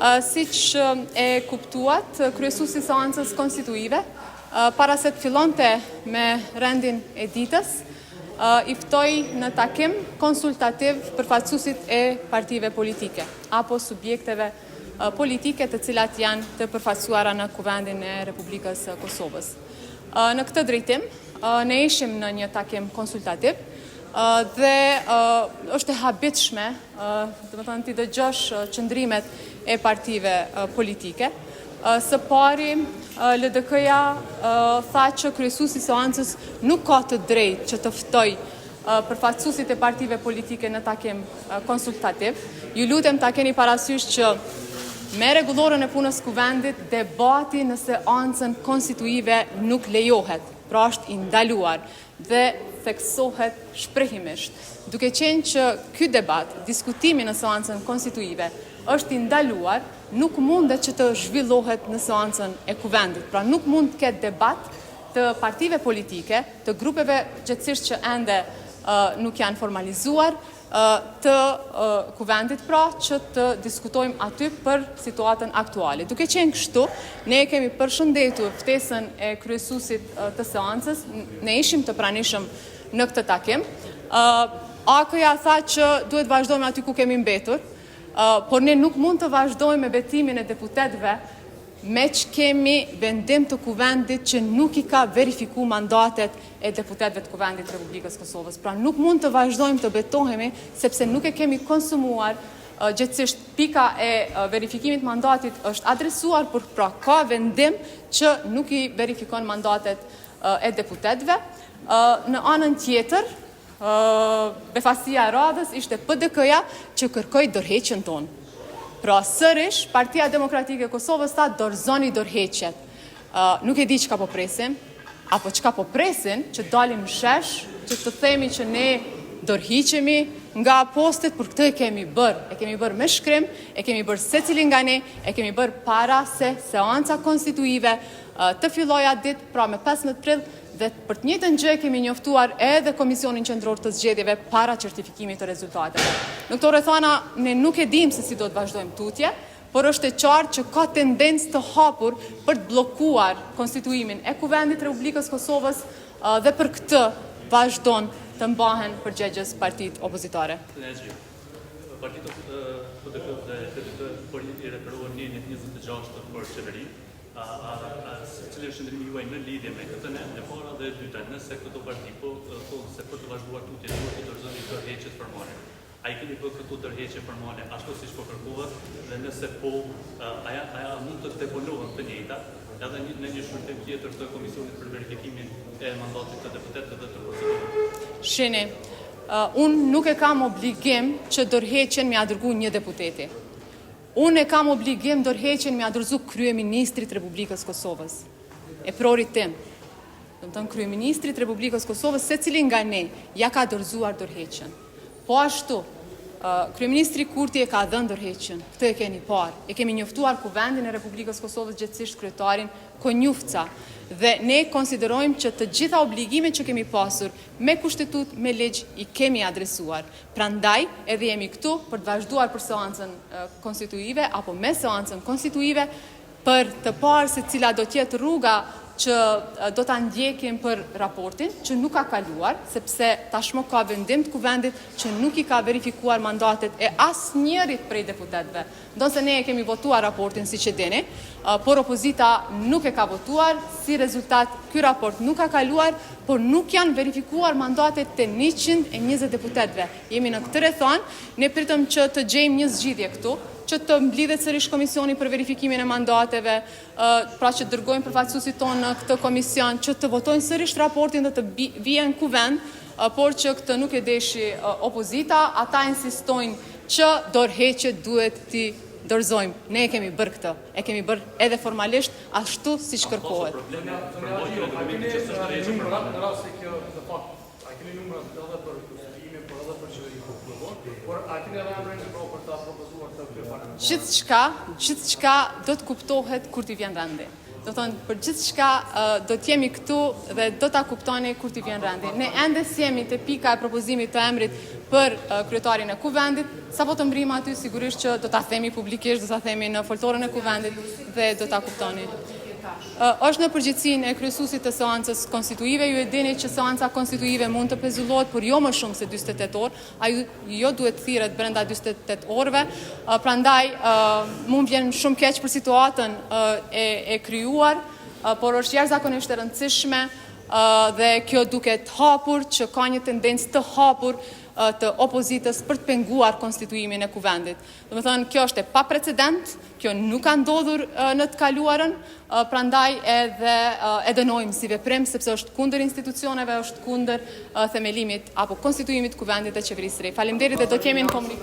Siç e kuptuat, kryesuesi i seancës konstituive, para se të fillonte me rendin e ditës, i ftoi në takim konsultativ përfaqësuesit e partive politike apo subjekteve politike të cilat janë të përfaqësuara në Kuvendin e Republikës së Kosovës. Në këtë drejtim, ne ishim në një takim konsultativ dhe është e habitshme, domethënë ti dëgjosh qëndrimet e partive politike. Së pari, LDK-ja tha që kryesuesi i seancës nuk ka të drejtë që të ftoj përfaqësuesit e partive politike në takim konsultativ. Ju lutem ta keni parasysh që me rregullorën e punës kuvendit, debati në seancën konstituive nuk lejohet, pra është i ndaluar dhe theksohet shprehimisht. Duke qenë që ky debat, diskutimi në seancën konstituive, është i ndaluar, nuk mundet që të zhvillohet në seancën e kuvendit. Pra nuk mund të ketë debat të partive politike, të grupeve gjithësisht që ende nuk janë formalizuar, të kuvendit pra që të diskutojmë aty për situatën aktuale. Duke qenë kështu, ne kemi përshëndetur ftesën e kryesuesit të seancës, ne ishim të pranishëm në këtë takim. AK-ja tha që duhet vazhdojmë aty ku kemi mbetur, por ne nuk mund të vazhdojmë me betimin e deputetëve me që kemi vendim të kuvendit që nuk i ka verifiku mandatet e deputetëve të Kuvendit të Republikës Kosovës. Pra nuk mund të vazhdojmë të betohemi sepse nuk e kemi konsumuar gjithësisht pika e verifikimit mandatit është adresuar, por pra ka vendim që nuk i verifikon mandatet e deputetëve. Në anën tjetër, befasia e radhës ishte PDK-ja që kërkoi dorëheqjen tonë. Pra sërish, Partia Demokratike e Kosovës tha dorëzoni dorëheqjet. Nuk e di çka po presim, apo çka po presin që dalim në shesh, që të themi që ne dorëhiqemi nga postet, për këtë e kemi bërë me shkrim, e kemi bërë secili nga ne, e kemi bërë para se seanca konstituive të fillojë atë ditë, pra me 15 prill, dhe për të njëjtën gjë kemi njoftuar edhe Komisionin Qendror të Zgjedhjeve para certifikimit të rezultateve. Në këto rrethana ne nuk e dimë se si do të vazhdojmë tutje, por është e qartë që ka tendencë të hapur për të bllokuar konstituimin e Kuvendit të Republikës Kosovës dhe për këtë vazhdon të mbahen përgjegjës partitë opozitare. Partitë PDK referuar në 26 për qeveri. Cili është qëndrimi juaj në lidhje me këtë e para dhe e dyta, nëse këto parti po thonë se për të vazhduar tutje duhet të dorëzoni dorëheqjet formale. A i keni bërë këto dorëheqje formale ashtu siç po kërkohet dhe nëse po, aja mund të deponohen të njëjta edhe në një shërtim tjetër të Komisionit për verifikimin e mandatit të deputetëve dhe të procedurës? Shini, unë nuk e kam obligim që dorëheqjen me ia dërgu një deputeti. Unë e kam obligim dorëheqjen me ia dorëzu kryeministrit të Republikës Kosovës. E prorit tim. Domethënë kryeministrit të Republikës Kosovës, secili nga ne ja ka dorëzuar dorëheqjen. Po ashtu, kryeministri Kurti e ka dhënë dorëheqjen. Këtë e keni parë. E kemi njoftuar Kuvendin e Republikës Kosovës, gjithësisht kryetarin Konjufca. Dhe ne konsiderojmë që të gjitha obligimet që kemi pasur me kushtetut, me ligj, i kemi adresuar. Prandaj, edhe jemi këtu për të vazhduar për seancën konstituive, apo me seancën konstituive, për të parë se cila do t'jetë rruga që do ta ndjekim për raportin, që nuk ka kaluar, sepse tashmë ka vendim të Kuvendit që nuk i ka verifikuar mandatet e asnjërit prej deputetëve. Ndonse ne e kemi votuar raportin siç e dini, por opozita nuk e ka votuar, si rezultat ky raport nuk ka kaluar, por nuk janë verifikuar mandatet të 120 deputetëve. Jemi në këtë rrethon, ne pritëm që të gjejmë një zgjidhje këtu, që të mblidhet sërish komisioni për verifikimin e mandateve, pra që dërgojmë përfaqësuesit tonë në këtë komision, që të votojnë sërish raportin dhe të vijnë në kuvend, por që këtë nuk e deshi opozita, ata insistojnë që dorëheqjet duhet t'i dorëzojmë. Ne e kemi bërë këtë, e kemi bërë edhe formalisht ashtu siç kërkohet. Gjithçka do të kuptohet kur t'i vjen vendi. Do thonë, për gjithë shka do t'jemi këtu dhe do t'a kuptoni kur t'i vjen rendi. Ne ende s'jemi të pika e propozimit të emrit për kryetarin e kuvendit, sa po të mbrim aty sigurisht që do t'a themi publikisht, do t'a themi në foltorën e kuvendit dhe do t'a kuptoni. Është në përgjithësinë e kryesuesit të seancës konstituive, ju e dini që seanca konstituive mund të pezullohet, por jo më shumë se 48 orë, jo duhet thirret brenda 48 orëve, prandaj mund vjen shumë keq për situatën e krijuar, por është jashtëzakonisht e rëndësishme dhe kjo duket hapur, që ka një tendencë të hapur të opozitës për të penguar konstituimin e kuvendit. Do të thënë, kjo është e pa precedent, kjo nuk ka ndodhur në të kaluarën, prandaj edhe e dënojmë si veprim, sepse është kundër institucioneve, është kundër themelimit apo konstituimit të kuvendit dhe qeverisë së re. Faleminderit dhe do kemi në komunikim.